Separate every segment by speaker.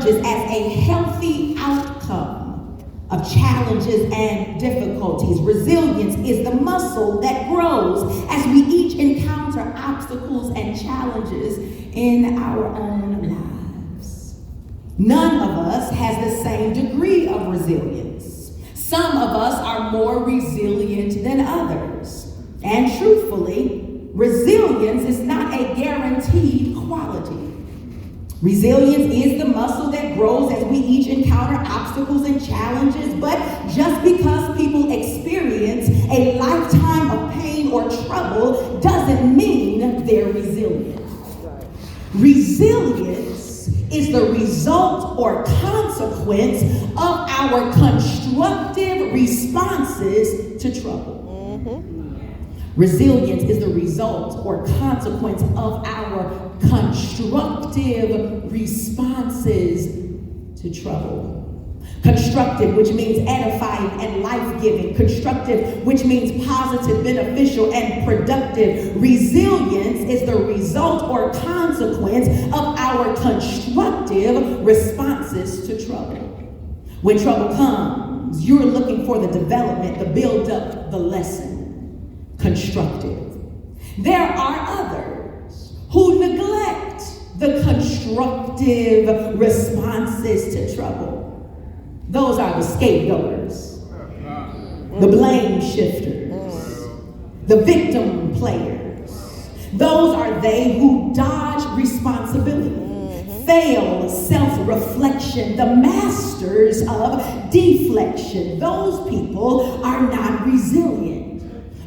Speaker 1: emerges as a healthy outcome of challenges and difficulties. Resilience is the muscle that grows as we each encounter obstacles and challenges in our own lives. None of us has the same degree of resilience. Some of us are more resilient than others. And truthfully, resilience is not a guaranteed quality. Resilience is the muscle that grows as we each encounter obstacles and challenges, but just because people experience a lifetime of pain or trouble doesn't mean they're resilient. Resilience is the result or consequence of our constructive responses to trouble. Resilience is the result or consequence of our constructive responses to trouble. Constructive, which means edifying and life-giving. Constructive, which means positive, beneficial, and productive. Resilience is the result or consequence of our constructive responses to trouble. When trouble comes, you're looking for the development, the build-up, the lesson. Constructive. There are others who neglect the constructive responses to trouble. Those are the scapegoaters, the blame shifters, the victim players. Those are they who dodge responsibility, fail self-reflection, the masters of deflection. Those people are not resilient.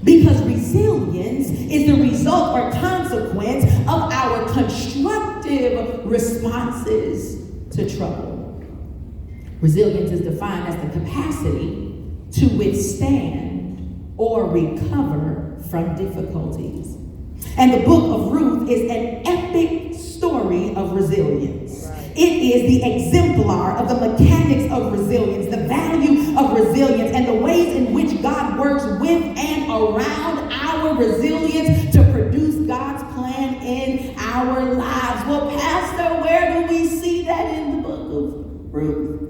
Speaker 1: Because resilience is the result or consequence of our constructive responses to trouble. Resilience is defined as the capacity to withstand or recover from difficulties. And the book of Ruth is an epic story of resilience. It is the exemplar of the mechanics of resilience, the value of resilience, and the ways in which God works with and around our resilience to produce God's plan in our lives. Well, Pastor, where do we see that in the book of Ruth?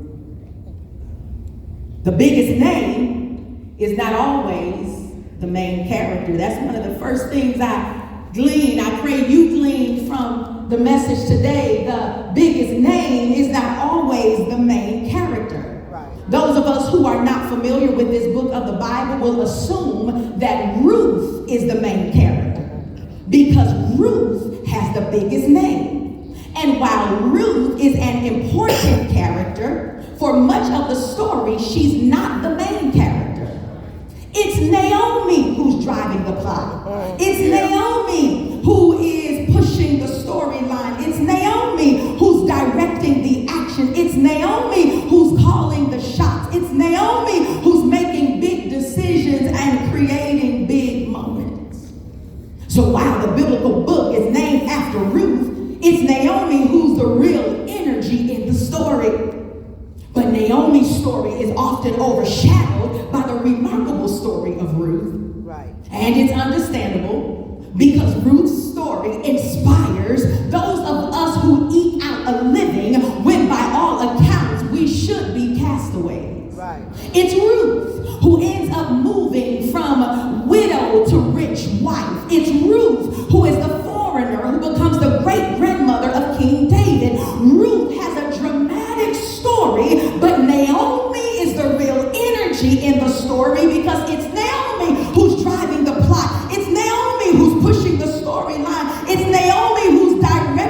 Speaker 1: The biggest name is not always the main character. That's one of the first things I pray you glean from the message today. The biggest name is not always the main character. Right. Those of us who are not familiar with this book of the Bible will assume that Ruth is the main character because Ruth has the biggest name. And while Ruth is an important character, for much of the story, she's not the main character. It's Naomi who's driving the plot. It's Naomi who is pushing the storyline. It's Naomi who's directing the action. It's Naomi who's calling the shots. It's Naomi who's making big decisions and creating big moments. So while the biblical book is named after Ruth, it's Naomi who's the real energy in the story. But Naomi's story is often overshadowed by the remarkable story of Ruth. Right. And it's understandable because Ruth's story inspires those of us who eke out a living when by all accounts we should be castaways. Right. It's Ruth who ends up moving from widow to rich wife. It's Ruth who is the foreigner who becomes the great-grandmother of King David. Ruth has a dramatic story, but Naomi is the real energy in the story because it's Naomi who's driving the plot. It's Naomi who's pushing the storyline. It's Naomi who's directing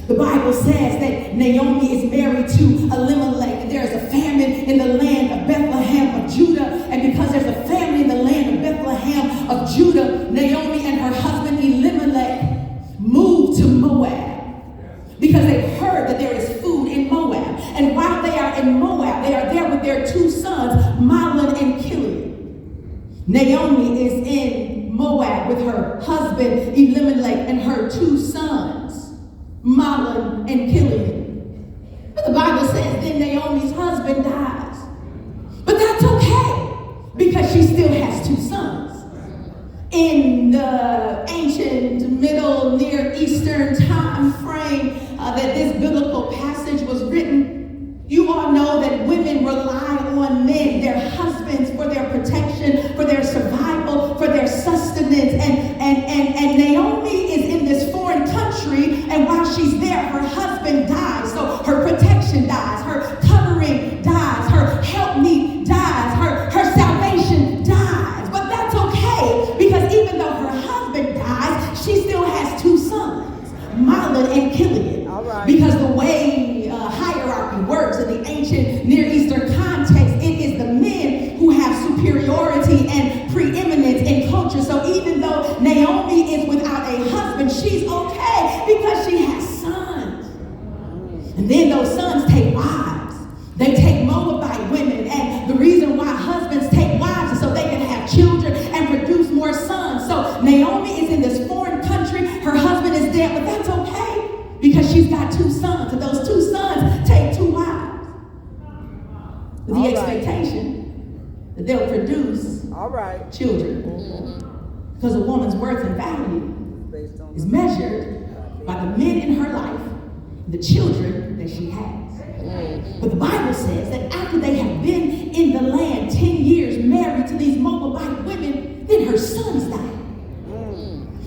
Speaker 1: The Bible says that Naomi is married to Elimelech, and there is a famine in the land of Bethlehem of Judah. And because there's a famine in the land of Bethlehem of Judah, Naomi and her husband Elimelech moved to Moab because they heard that there is food in Moab. And while they are in Moab, they are there with their two sons, Mahlon and Chilion. Naomi is in Moab with her husband Elimelech and her two sons, Mahlon and Chilion. But the Bible says then Naomi's husband dies. But that's okay, because she still has two sons. In the ancient Middle Near Eastern time frame that this biblical passage was written, you all know that women rely on men, their husbands, for their protection, for their survival, for their sustenance. And Naomi is in this foreign country, and while she's there, her husband dies. So her protection dies, her covering dies, her helpmeet dies, her salvation dies. But that's okay, because even though her husband dies, she still has two sons, Mahlon and Chilion. Because the way hierarchy works in the ancient Near Eastern context, it is the men who have superiority and preeminence in culture. So even though Naomi is without a husband, she's okay because she has sons. And then those sons take wives. They take Moabite women. And the reason why husbands take wives is so they can have children and produce more sons. So Naomi is in this foreign country. Her husband is dead, but that's okay, because she's got two sons, and those two sons take two wives with the expectation that they'll produce children. Because a woman's worth and value is measured by the men in her life, the children that she has. But the Bible says that after they have been in the land 10 years married to these Moabite women, then her sons die.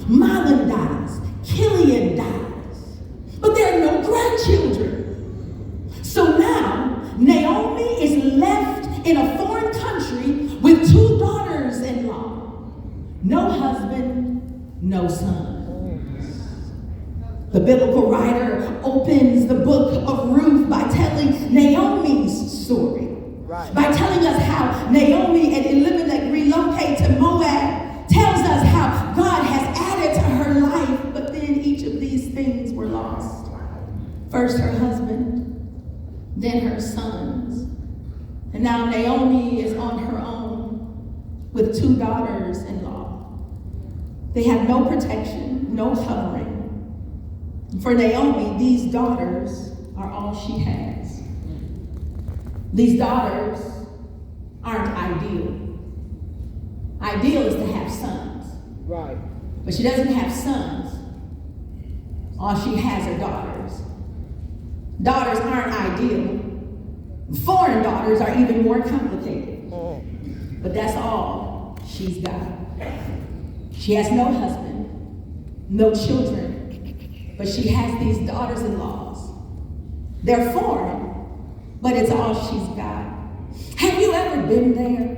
Speaker 1: Mahlon dies, Chilion dies. But there are no grandchildren. So now, Naomi is left in a foreign country with two daughters-in-law. No husband, no son. The biblical writer opens the book of Ruth by telling Naomi's story. By telling us how Naomi and Elimelech relocate to Moab, tells us how God has added to her life, but then each of these things were lost. First her husband, then her sons. And now Naomi is on her own with two daughters-in-law. They have no protection, no covering. For Naomi, these daughters are all she has. These daughters aren't ideal. Ideal is to have sons. Right. But she doesn't have sons. All she has are daughters. Daughters aren't ideal. Foreign daughters are even more complicated. But that's all she's got. She has no husband, no children, but she has these daughters-in-laws. They're foreign, but it's all she's got. Have you ever been there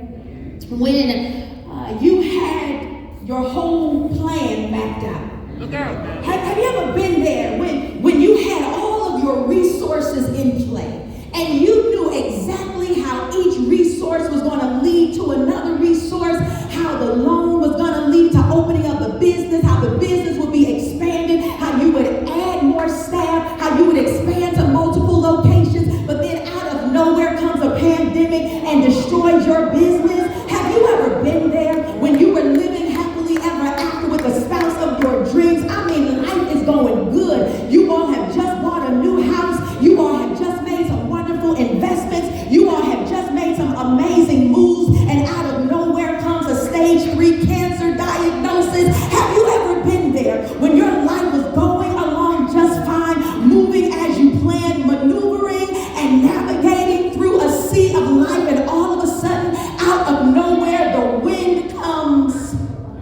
Speaker 1: when you had your whole plan mapped out? Okay. Have you ever been there when you had all of your resources in play and you knew exactly how each resource was going to lead to another resource, how the loan was going to lead to opening up the business, how the business would be expanded, how you would add more staff, how you would expand to multiple locations, but then out of nowhere comes a pandemic and destroys your business? Have you ever been there when you were living happily ever after with the spouse of your dreams? I mean, life is going good. You all have just bought a new house. You all have just made some wonderful investments. You all have just made some amazing moves, and out of nowhere comes a stage 3 cancer diagnosis. Have you ever been there when your life was going along just fine, moving as you planned, maneuvering and navigating through a sea of life, and all of a sudden, out of nowhere, the wind comes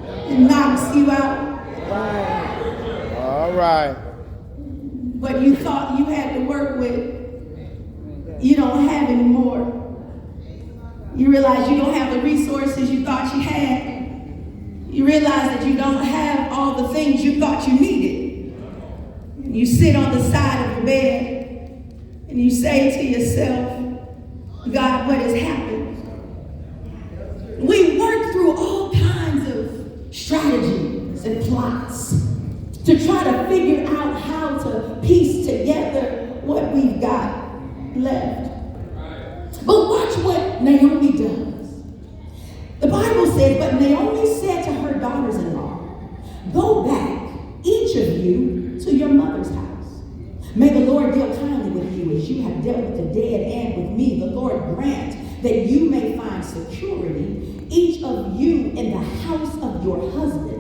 Speaker 1: and knocks you out?
Speaker 2: Right. All right.
Speaker 1: What you thought you had to work with, you don't have anymore. You realize you don't have the resources you thought you had. You realize that you don't have all the things you thought you needed. You sit on the side of the bed and you say to yourself, God, what has happened? We work through all kinds of strategies and plots to try to figure out how to piece together what we've got left. But watch what Naomi does. The Bible says, but Naomi said to her daughters-in-law, go back, each of you, to your mother's house. May the Lord deal kindly with you as you have dealt with the dead and with me. The Lord grant that you may find security, each of you in the house of your husband.